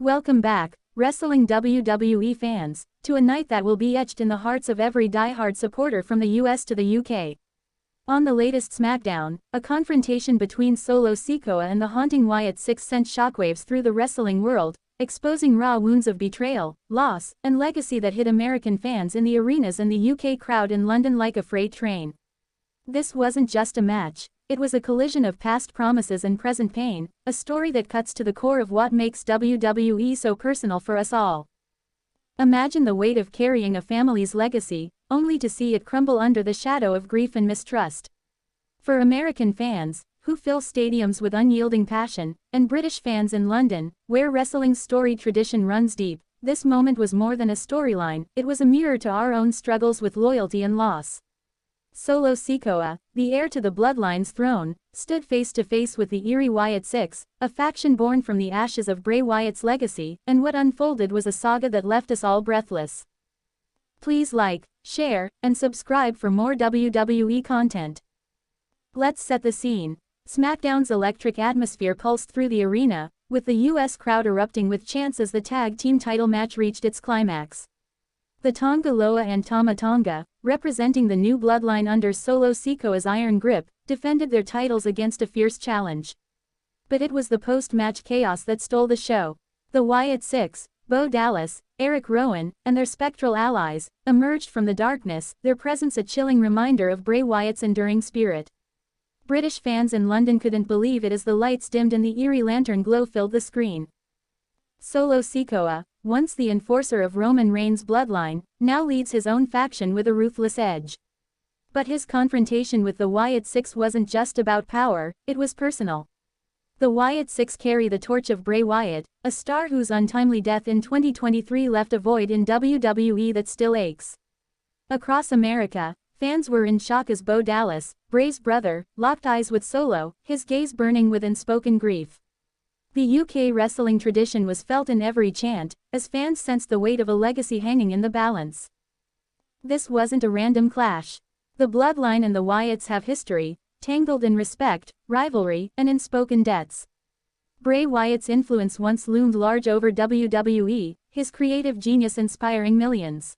Welcome back, wrestling WWE fans, to a night that will be etched in the hearts of every die-hard supporter from the US to the UK. On the latest SmackDown, a confrontation between Solo Sikoa and the haunting Wyatt 6 sent shockwaves through the wrestling world, exposing raw wounds of betrayal, loss, and legacy that hit American fans in the arenas and the UK crowd in London like a freight train. This wasn't just a match, it was a collision of past promises and present pain, a story that cuts to the core of what makes WWE so personal for us all. Imagine the weight of carrying a family's legacy, only to see it crumble under the shadow of grief and mistrust. For American fans, who fill stadiums with unyielding passion, and British fans in London, where wrestling's storied tradition runs deep, this moment was more than a storyline, it was a mirror to our own struggles with loyalty and loss. Solo Sikoa, the heir to the Bloodline's throne, stood face to face with the eerie Wyatt 6, a faction born from the ashes of Bray Wyatt's legacy, and what unfolded was a saga that left us all breathless. Please like, share, and subscribe for more WWE content. Let's set the scene. SmackDown's electric atmosphere pulsed through the arena, with the US crowd erupting with chants as the tag team title match reached its climax. The Tonga Loa and Tama Tonga, representing the new bloodline under Solo Sikoa's iron grip, defended their titles against a fierce challenge. But it was the post-match chaos that stole the show. The Wyatt 6, Bo Dallas, Eric Rowan, and their spectral allies, emerged from the darkness, their presence a chilling reminder of Bray Wyatt's enduring spirit. British fans in London couldn't believe it as the lights dimmed and the eerie lantern glow filled the screen. Solo Sikoa, once the enforcer of Roman Reigns' bloodline, now leads his own faction with a ruthless edge. But his confrontation with the Wyatt 6 wasn't just about power, it was personal. The Wyatt 6 carry the torch of Bray Wyatt, a star whose untimely death in 2023 left a void in WWE that still aches. Across America, fans were in shock as Bo Dallas, Bray's brother, locked eyes with Solo, his gaze burning with unspoken grief. The UK wrestling tradition was felt in every chant, as fans sensed the weight of a legacy hanging in the balance. This wasn't a random clash. The Bloodline and the Wyatts have history, tangled in respect, rivalry, and unspoken debts. Bray Wyatt's influence once loomed large over WWE, his creative genius inspiring millions.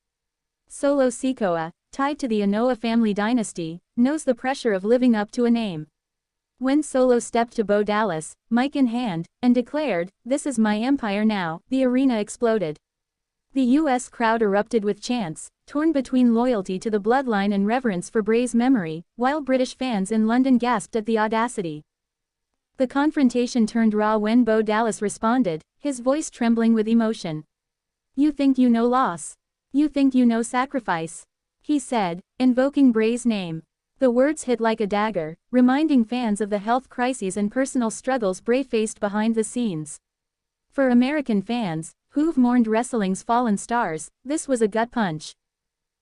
Solo Sikoa, tied to the Anoa'i family dynasty, knows the pressure of living up to a name. When Solo stepped to Bo Dallas, mic in hand, and declared, "This is my empire now," the arena exploded. The US crowd erupted with chants, torn between loyalty to the bloodline and reverence for Bray's memory, while British fans in London gasped at the audacity. The confrontation turned raw when Bo Dallas responded, his voice trembling with emotion. "You think you know loss? You think you know sacrifice?" he said, invoking Bray's name. The words hit like a dagger, reminding fans of the health crises and personal struggles Bray faced behind the scenes. For American fans, who've mourned wrestling's fallen stars, this was a gut punch.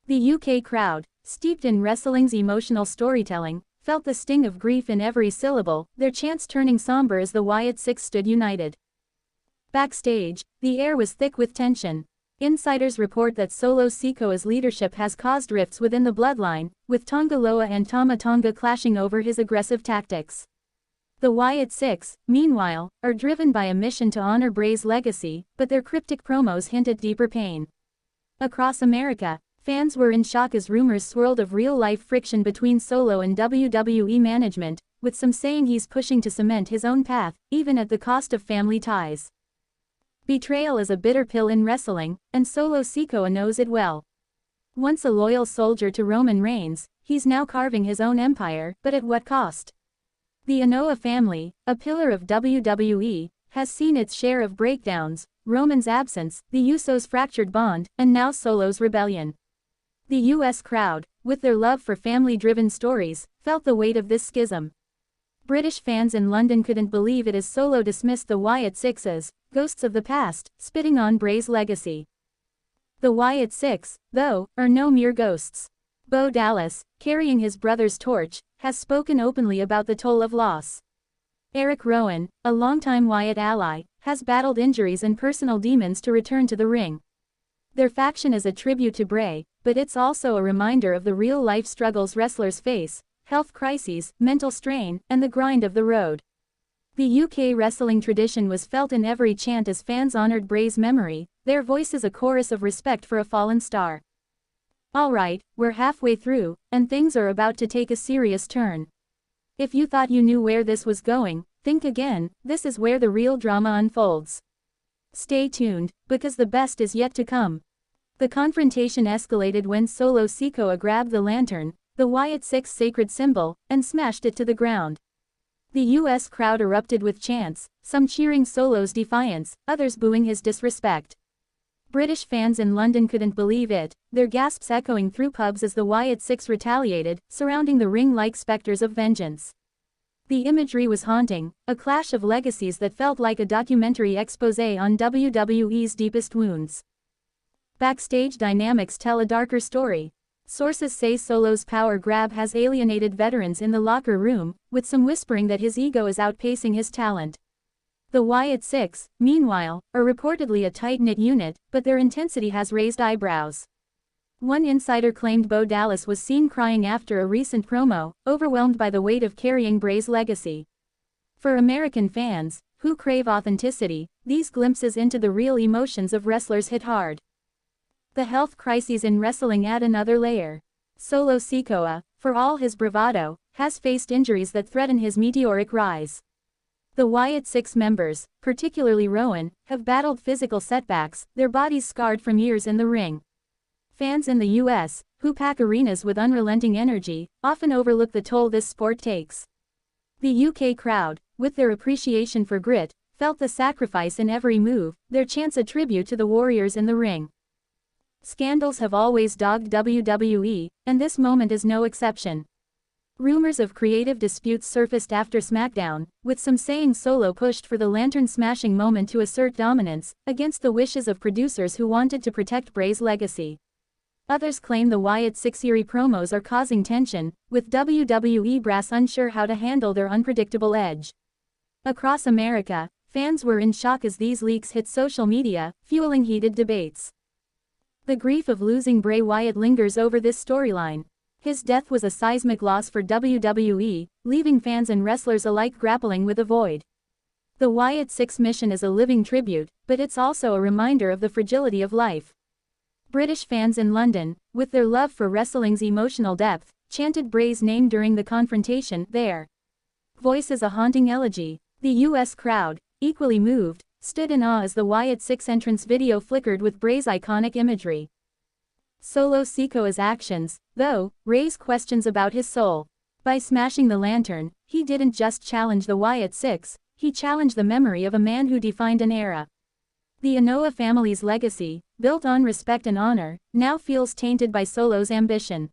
The UK crowd, steeped in wrestling's emotional storytelling, felt the sting of grief in every syllable, their chants turning somber as the Wyatt 6 stood united. Backstage, the air was thick with tension. Insiders report that Solo Sikoa's leadership has caused rifts within the bloodline, with Tonga Loa and Tama Tonga clashing over his aggressive tactics. The Wyatt 6, meanwhile, are driven by a mission to honor Bray's legacy, but their cryptic promos hint at deeper pain. Across America, fans were in shock as rumors swirled of real-life friction between Solo and WWE management, with some saying he's pushing to cement his own path, even at the cost of family ties. Betrayal is a bitter pill in wrestling, and Solo Sikoa knows it well. Once a loyal soldier to Roman Reigns, he's now carving his own empire, but at what cost? The Anoa'i family, a pillar of WWE, has seen its share of breakdowns, Roman's absence, the Usos' fractured bond, and now Solo's rebellion. The US crowd, with their love for family-driven stories, felt the weight of this schism. British fans in London couldn't believe it as Solo dismissed the Wyatt 6 as ghosts of the past, spitting on Bray's legacy. The Wyatt 6, though, are no mere ghosts. Bo Dallas, carrying his brother's torch, has spoken openly about the toll of loss. Eric Rowan, a longtime Wyatt ally, has battled injuries and personal demons to return to the ring. Their faction is a tribute to Bray, but it's also a reminder of the real-life struggles wrestlers face, health crises, mental strain, and the grind of the road. The UK wrestling tradition was felt in every chant as fans honored Bray's memory, their voices a chorus of respect for a fallen star. Alright, we're halfway through, and things are about to take a serious turn. If you thought you knew where this was going, think again, this is where the real drama unfolds. Stay tuned, because the best is yet to come. The confrontation escalated when Solo Sikoa grabbed the lantern, the Wyatt Six sacred symbol, and smashed it to the ground. The US crowd erupted with chants, some cheering Solo's defiance, others booing his disrespect. British fans in London couldn't believe it, their gasps echoing through pubs as the Wyatt Six retaliated, surrounding the ring like specters of vengeance. The imagery was haunting, a clash of legacies that felt like a documentary exposé on WWE's deepest wounds. Backstage dynamics tell a darker story. Sources say Solo's power grab has alienated veterans in the locker room, with some whispering that his ego is outpacing his talent. The Wyatt Six, meanwhile, are reportedly a tight-knit unit, but their intensity has raised eyebrows. One insider claimed Bo Dallas was seen crying after a recent promo, overwhelmed by the weight of carrying Bray's legacy. For American fans, who crave authenticity, these glimpses into the real emotions of wrestlers hit hard. The health crises in wrestling add another layer. Solo Sikoa, for all his bravado, has faced injuries that threaten his meteoric rise. The Wyatt Six members, particularly Rowan, have battled physical setbacks, their bodies scarred from years in the ring. Fans in the US, who pack arenas with unrelenting energy, often overlook the toll this sport takes. The UK crowd, with their appreciation for grit, felt the sacrifice in every move, their chants a tribute to the warriors in the ring. Scandals have always dogged WWE, and this moment is no exception. Rumors of creative disputes surfaced after SmackDown, with some saying Solo pushed for the lantern-smashing moment to assert dominance, against the wishes of producers who wanted to protect Bray's legacy. Others claim the Wyatt Six-eerie promos are causing tension, with WWE brass unsure how to handle their unpredictable edge. Across America, fans were in shock as these leaks hit social media, fueling heated debates. The grief of losing Bray Wyatt lingers over this storyline. His death was a seismic loss for WWE, leaving fans and wrestlers alike grappling with a void. The Wyatt Six mission is a living tribute, but it's also a reminder of the fragility of life. British fans in London, with their love for wrestling's emotional depth, chanted Bray's name during the confrontation, their voice is a haunting elegy. The US crowd, equally moved, stood in awe as the Wyatt Six entrance video flickered with Bray's iconic imagery. Solo Sikoa's actions, though, raise questions about his soul. By smashing the lantern, he didn't just challenge the Wyatt Six, he challenged the memory of a man who defined an era. The Anoa'i family's legacy, built on respect and honor, now feels tainted by Solo's ambition.